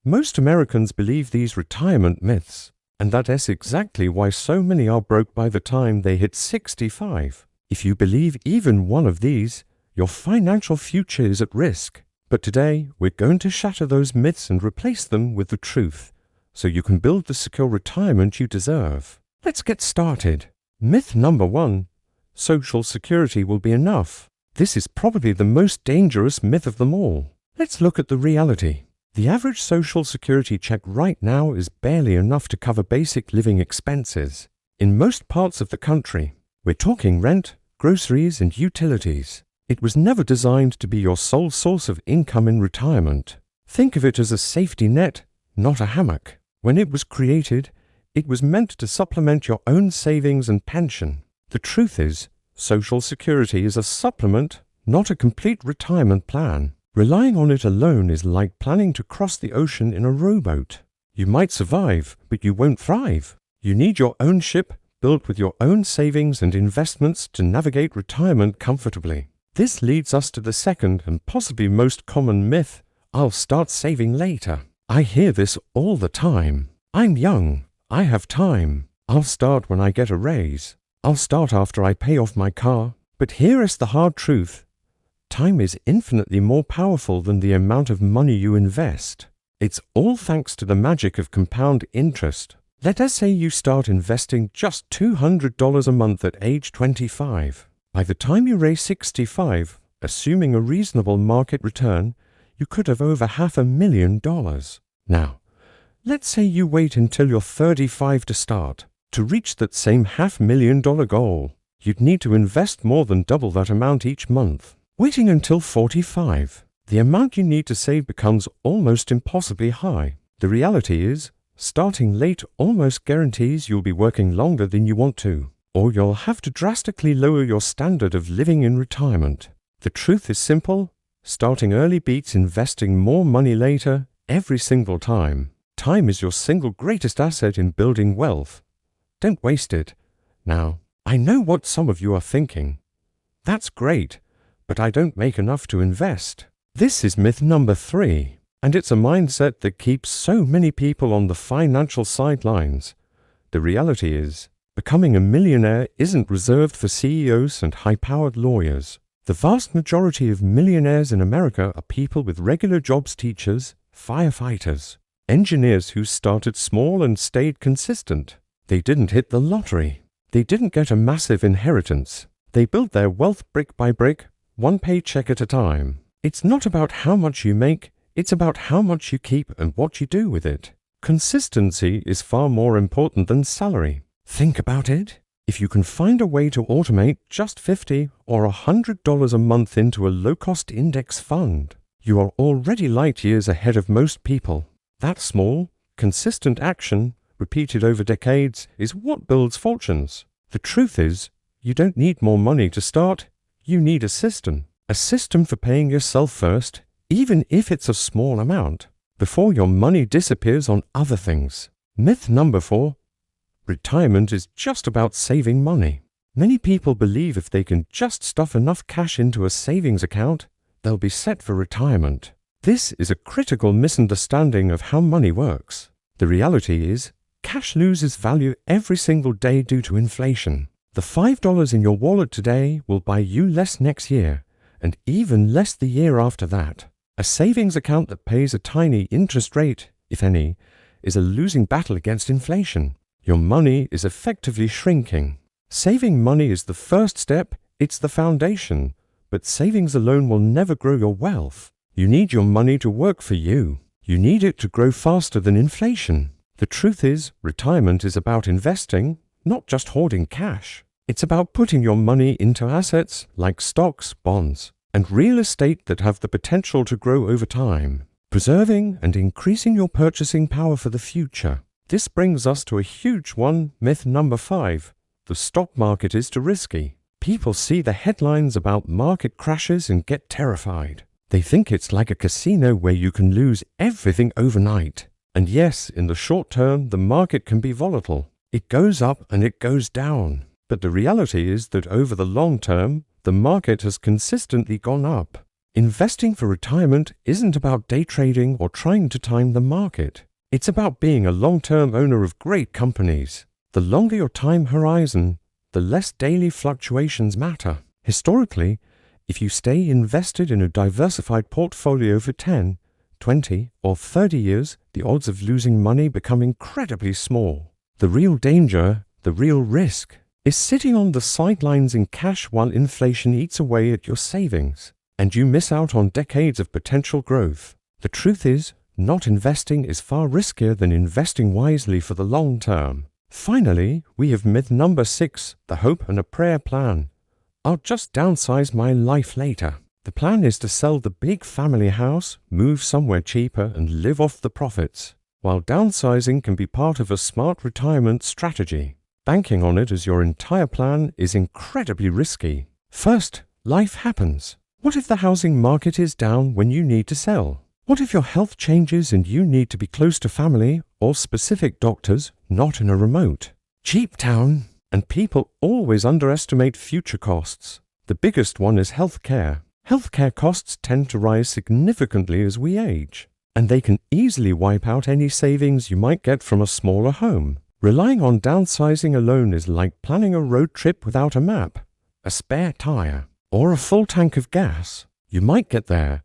Most Americans believe these retirement myths, and that is exactly why so many are broke by the time they hit 65. If you believe even one of these, your financial future is at risk. But today, we're going to shatter those myths and replace them with the truth, so you can build the secure retirement you deserve. Let's get started. Myth number 1. Social Security will be enough. This is probably the most dangerous myth of them all. Let's look at the reality. The average Social Security check right now is barely enough to cover basic living expenses. In most parts of the country, we're talking rent, groceries, and utilities. It was never designed to be your sole source of income in retirement. Think of it as a safety net, not a hammock. When it was created, it was meant to supplement your own savings and pension. The truth is, Social Security is a supplement, not a complete retirement plan. Relying on it alone is like planning to cross the ocean in a rowboat. You might survive, but you won't thrive. You need your own ship, built with your own savings and investments to navigate retirement comfortably. This leads us to the second and possibly most common myth: I'll start saving later. I hear this all the time. I'm young. I have time. I'll start when I get a raise. I'll start after I pay off my car. But here is the hard truth. Time is infinitely more powerful than the amount of money you invest. It's all thanks to the magic of compound interest. Let us say you start investing just $200 a month at age 25. By the time you raise 65, assuming a reasonable market return, you could have over $500,000. Now, let's say you wait until you're 35 to start. To reach that same $500,000 goal, you'd need to invest more than double that amount each month. Waiting until 45, the amount you need to save becomes almost impossibly high. The reality is, starting late almost guarantees you'll be working longer than you want to, or you'll have to drastically lower your standard of living in retirement. The truth is simple: starting early beats investing more money later every single time. Time is your single greatest asset in building wealth. Don't waste it. Now, I know what some of you are thinking. That's great, but I don't make enough to invest. This is myth number 3, and it's a mindset that keeps so many people on the financial sidelines. The reality is, becoming a millionaire isn't reserved for CEOs and high-powered lawyers. The vast majority of millionaires in America are people with regular jobs: teachers, firefighters, engineers who started small and stayed consistent. They didn't hit the lottery. They didn't get a massive inheritance. They built their wealth brick by brick, one paycheck at a time. It's not about how much you make, it's about how much you keep and what you do with it. Consistency is far more important than salary. Think about it. If you can find a way to automate just $50 or $100 a month into a low-cost index fund, you are already light years ahead of most people. That small, consistent action, repeated over decades, is what builds fortunes. The truth is, you don't need more money to start. You need a system for paying yourself first, even if it's a small amount, before your money disappears on other things. Myth number 4. Retirement is just about saving money. Many people believe if they can just stuff enough cash into a savings account, they'll be set for retirement. This is a critical misunderstanding of how money works. The reality is, cash loses value every single day due to inflation. The $5 in your wallet today will buy you less next year, and even less the year after that. A savings account that pays a tiny interest rate, if any, is a losing battle against inflation. Your money is effectively shrinking. Saving money is the first step, it's the foundation, but savings alone will never grow your wealth. You need your money to work for you. You need it to grow faster than inflation. The truth is, retirement is about investing, not just hoarding cash. It's about putting your money into assets like stocks, bonds, and real estate that have the potential to grow over time, preserving and increasing your purchasing power for the future. This brings us to a huge one, myth number 5. The stock market is too risky. People see the headlines about market crashes and get terrified. They think it's like a casino where you can lose everything overnight. And yes, in the short term, the market can be volatile. It goes up and it goes down. But the reality is that over the long term, the market has consistently gone up. Investing for retirement isn't about day trading or trying to time the market. It's about being a long-term owner of great companies. The longer your time horizon, the less daily fluctuations matter. Historically, if you stay invested in a diversified portfolio for 10, 20, or 30 years, the odds of losing money become incredibly small. The real danger, the real risk, is sitting on the sidelines in cash while inflation eats away at your savings, and you miss out on decades of potential growth. The truth is, not investing is far riskier than investing wisely for the long term. Finally, we have myth number 6, the hope and a prayer plan. I'll just downsize my life later. The plan is to sell the big family house, move somewhere cheaper, and live off the profits. While downsizing can be part of a smart retirement strategy, banking on it as your entire plan is incredibly risky. First, life happens. What if the housing market is down when you need to sell? What if your health changes and you need to be close to family or specific doctors, not in a remote, cheap town? And people always underestimate future costs. The biggest one is healthcare. Healthcare costs tend to rise significantly as we age, and they can easily wipe out any savings you might get from a smaller home. Relying on downsizing alone is like planning a road trip without a map, a spare tire, or a full tank of gas. You might get there,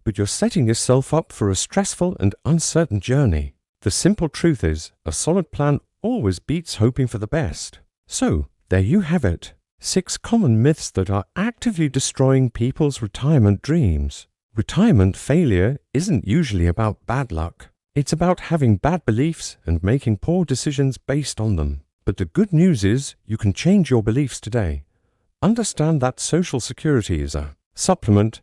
but you're setting yourself up for a stressful and uncertain journey. The simple truth is, a solid plan always beats hoping for the best. So, there you have it. 6 common myths that are actively destroying people's retirement dreams. Retirement failure isn't usually about bad luck. It's about having bad beliefs and making poor decisions based on them. But the good news is, you can change your beliefs today. Understand that Social Security is a supplement.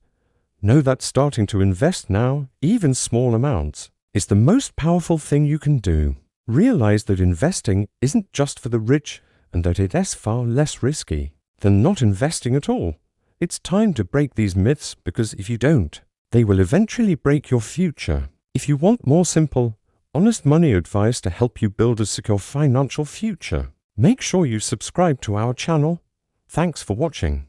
Know that starting to invest now, even small amounts, is the most powerful thing you can do. Realize that investing isn't just for the rich, and that it is far less risky than not investing at all. It's time to break these myths, because if you don't, they will eventually break your future. If you want more simple, honest money advice to help you build a secure financial future, make sure you subscribe to our channel. Thanks for watching.